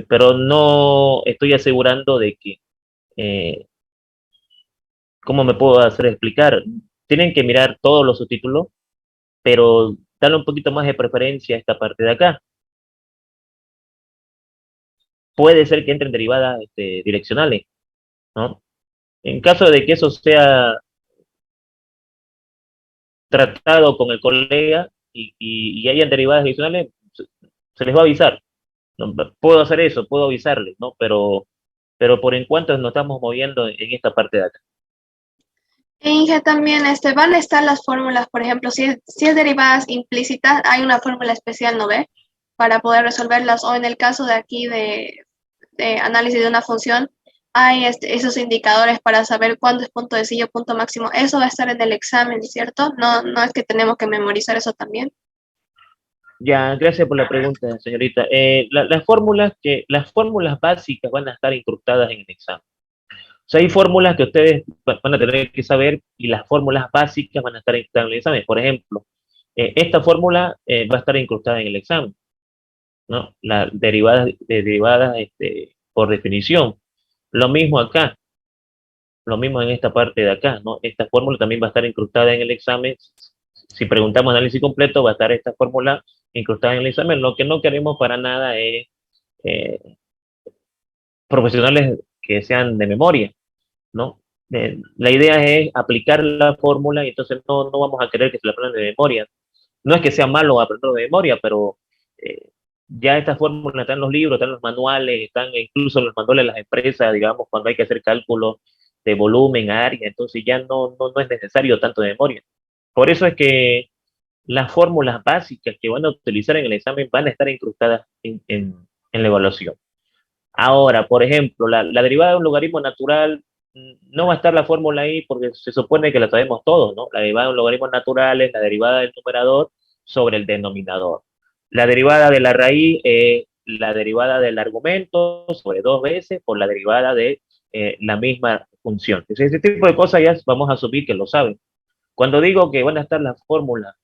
Pero no estoy asegurando de que, eh, ¿cómo me puedo hacer explicar? Tienen que mirar todos los subtítulos, pero darle un poquito más de preferencia a esta parte de acá. Puede ser que entren derivadas direccionales, ¿no? En caso de que eso sea tratado con el colega y hayan derivadas adicionales, se les va a avisar. ¿No? Puedo hacer eso, puedo avisarles, ¿no? Pero por en cuanto nos estamos moviendo en esta parte de acá. E Inge, también van a estar las fórmulas, por ejemplo, si es derivadas implícitas, hay una fórmula especial, ¿no ve? Para poder resolverlas, o en el caso de aquí de análisis de una función, hay esos indicadores para saber cuándo es punto de sillo, punto máximo. Eso va a estar en el examen, ¿cierto? No, no es que tenemos que memorizar eso también. Ya, gracias por la pregunta, señorita. Las fórmulas básicas van a estar incrustadas en el examen. O sea, hay fórmulas que ustedes van a tener que saber y las fórmulas básicas van a estar incrustadas en el examen. Por ejemplo, esta fórmula va a estar incrustada en el examen, ¿no? Las derivadas por definición. Lo mismo acá, lo mismo en esta parte de acá, ¿no? Esta fórmula también va a estar incrustada en el examen. Si preguntamos análisis completo, va a estar esta fórmula incrustada en el examen. Lo que no queremos para nada es eh, profesionales que sean de memoria, ¿no? La idea es aplicar la fórmula y entonces no vamos a querer que se la aprendan de memoria. No es que sea malo aprenderlo de memoria, pero eh, ya estas fórmulas están en los libros, están en los manuales, están incluso en los manuales de las empresas, digamos, cuando hay que hacer cálculos de volumen, área, entonces ya no es necesario tanto de memoria. Por eso es que las fórmulas básicas que van a utilizar en el examen van a estar incrustadas en la evaluación. Ahora, por ejemplo, la derivada de un logaritmo natural, no va a estar la fórmula ahí porque se supone que la sabemos todos, ¿no? La derivada de un logaritmo natural es la derivada del numerador sobre el denominador. La derivada de la raíz es la derivada del argumento sobre 2 veces por la derivada de la misma función. Entonces, ese tipo de cosas ya vamos a asumir que lo saben. Cuando digo que van a estar las fórmulas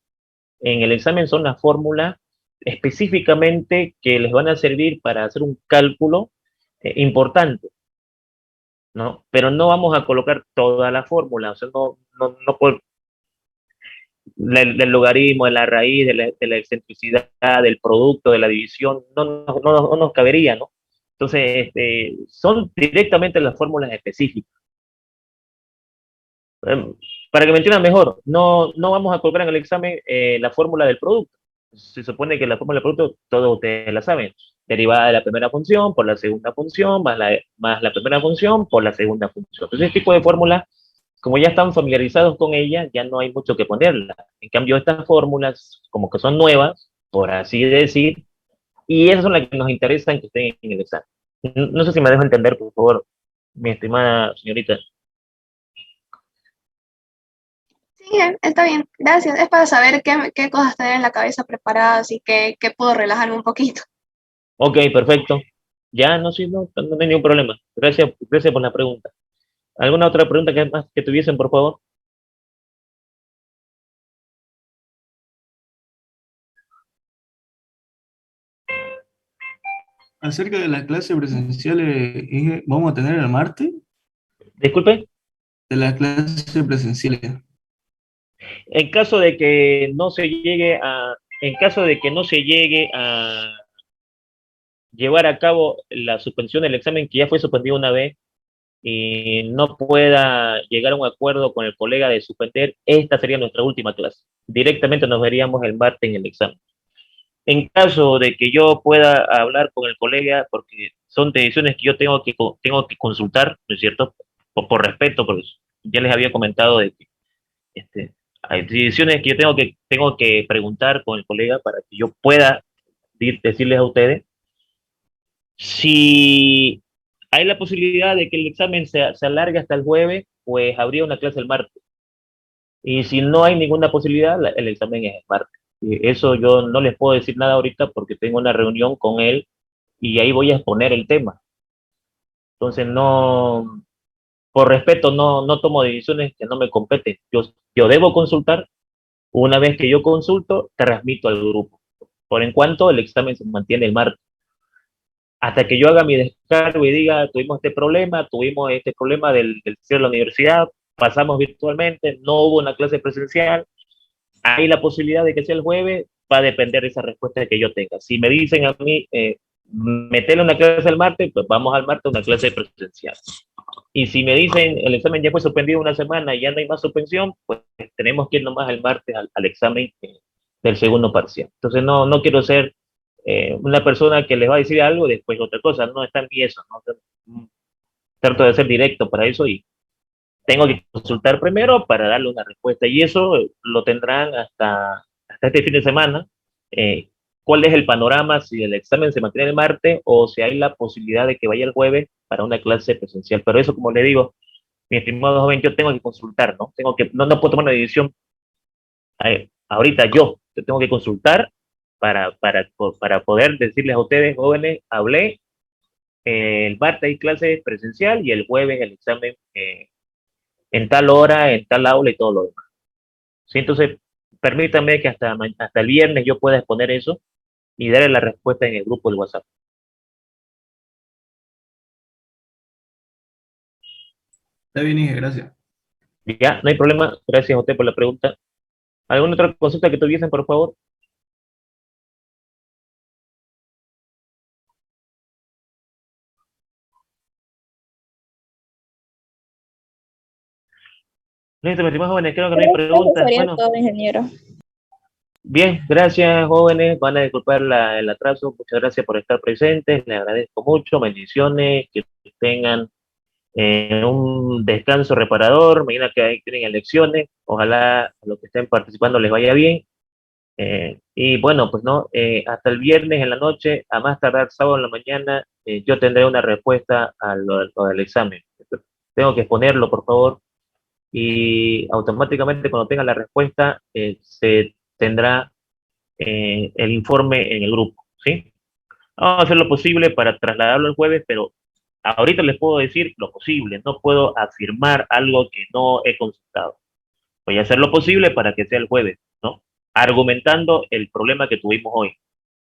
en el examen, son las fórmulas específicamente que les van a servir para hacer un cálculo importante, ¿no? Pero no vamos a colocar toda la fórmula, o sea, no por del logaritmo, de la raíz, de la excentricidad, del producto, de la división, no nos cabería, ¿no? Entonces, son directamente las fórmulas específicas. Eh, para que me entiendan mejor, no vamos a colocar en el examen la fórmula del producto. Se supone que la fórmula del producto todos ustedes la saben. Derivada de la primera función por la segunda función, más la primera función por la segunda función. Entonces, este tipo de fórmulas, como ya están familiarizados con ellas, ya no hay mucho que ponerla. En cambio, estas fórmulas, como que son nuevas, por así decir, Y esas son las que nos interesan que estén en el examen. No sé si me dejo entender, por favor, mi estimada señorita. Sí, está bien, gracias. Es para saber qué cosas tener en la cabeza preparadas y qué puedo relajarme un poquito. Ok, perfecto. Ya, no, sí, no hay ningún problema. Gracias por la pregunta. ¿Alguna otra pregunta que más que tuviesen, por favor? Acerca de las clases presenciales, ¿vamos a tener el martes? Disculpe. De las clases presenciales. En caso de que no se llegue en caso de que no se llegue a llevar a cabo la suspensión del examen que ya fue suspendido una vez y no pueda llegar a un acuerdo con el colega de suspender, esta sería nuestra última clase. Directamente nos veríamos el martes en el examen. En caso de que yo pueda hablar con el colega, porque son decisiones que yo tengo que consultar, ¿no es cierto? Por respeto, porque ya les había comentado de que este, hay decisiones que yo tengo que preguntar con el colega para que yo pueda decirles a ustedes si hay la posibilidad de que el examen se alargue hasta el jueves, pues habría una clase el martes. Y si no hay ninguna posibilidad, el examen es el martes. Y eso yo no les puedo decir nada ahorita porque tengo una reunión con él y ahí voy a exponer el tema. Entonces, no, por respeto, no tomo decisiones que no me competen. Yo debo consultar. Una vez que yo consulto, transmito al grupo. Por en cuanto el examen se mantiene el martes. Hasta que yo haga mi descargo y diga, tuvimos este problema del cierre de la universidad, pasamos virtualmente, no hubo una clase presencial, hay la posibilidad de que sea el jueves, va a depender de esa respuesta que yo tenga. Si me dicen a mí, meterle una clase el martes, pues vamos al martes una clase presencial. Y si me dicen el examen ya fue suspendido una semana y ya no hay más suspensión, pues tenemos que ir nomás el martes al examen del segundo parcial. Entonces no quiero ser una persona que les va a decir algo y después otra cosa, no está en mí eso, ¿no? Trato de ser directo para eso y tengo que consultar primero para darle una respuesta y eso lo tendrán hasta este fin de semana. Eh, ¿Cuál es el panorama si el examen se mantiene el martes o si hay la posibilidad de que vaya el jueves para una clase presencial? Pero eso, como le digo, mi estimado joven, yo tengo que consultar, ¿no? No puedo tomar una decisión ahorita yo tengo que consultar para poder decirles a ustedes, jóvenes, hablé, el martes hay clase presencial y el jueves el examen en tal hora, en tal aula y todo lo demás. ¿Sí? Entonces, permítanme que hasta el viernes yo pueda exponer eso y darle la respuesta en el grupo del WhatsApp. Está bien, Inge, gracias. Ya, no hay problema. Gracias a usted por la pregunta. ¿Alguna otra consulta que tuviesen, por favor? Listo, mis estimados jóvenes, creo que no hay Eso preguntas. sería Bueno, todo, ingeniero. bien, gracias jóvenes, van a disculpar el atraso, muchas gracias por estar presentes, les agradezco mucho, bendiciones, que tengan un descanso reparador, mañana que ahí tienen elecciones, ojalá a los que estén participando les vaya bien, y bueno, pues no, hasta el viernes en la noche, a más tardar sábado en la mañana, yo tendré una respuesta lo del examen. Tengo que exponerlo, por favor, y automáticamente cuando tenga la respuesta se tendrá el informe en el grupo, ¿sí? Vamos a hacer lo posible para trasladarlo el jueves, pero ahorita les puedo decir lo posible, no puedo afirmar algo que no he consultado. Voy a hacer lo posible para que sea el jueves, ¿no? Argumentando el problema que tuvimos hoy,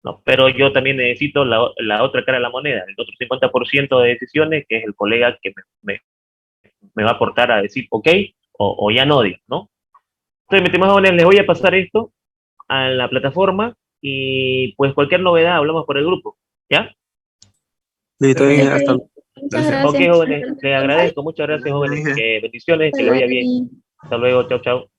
¿no? Pero yo también necesito la otra cara de la moneda, el otro 50% de decisiones, que es el colega que me va a aportar a decir ok o ya no, digo, ¿no? Entonces, mis estimados jóvenes, les voy a pasar esto a la plataforma y pues cualquier novedad hablamos por el grupo, ¿ya? Listo, Ok, Inge, hasta muchas gracias. Ok, gracias. jóvenes, les agradezco, muchas gracias, jóvenes, que bendiciones, que le vaya bien. Bye. Hasta luego, chao, chao.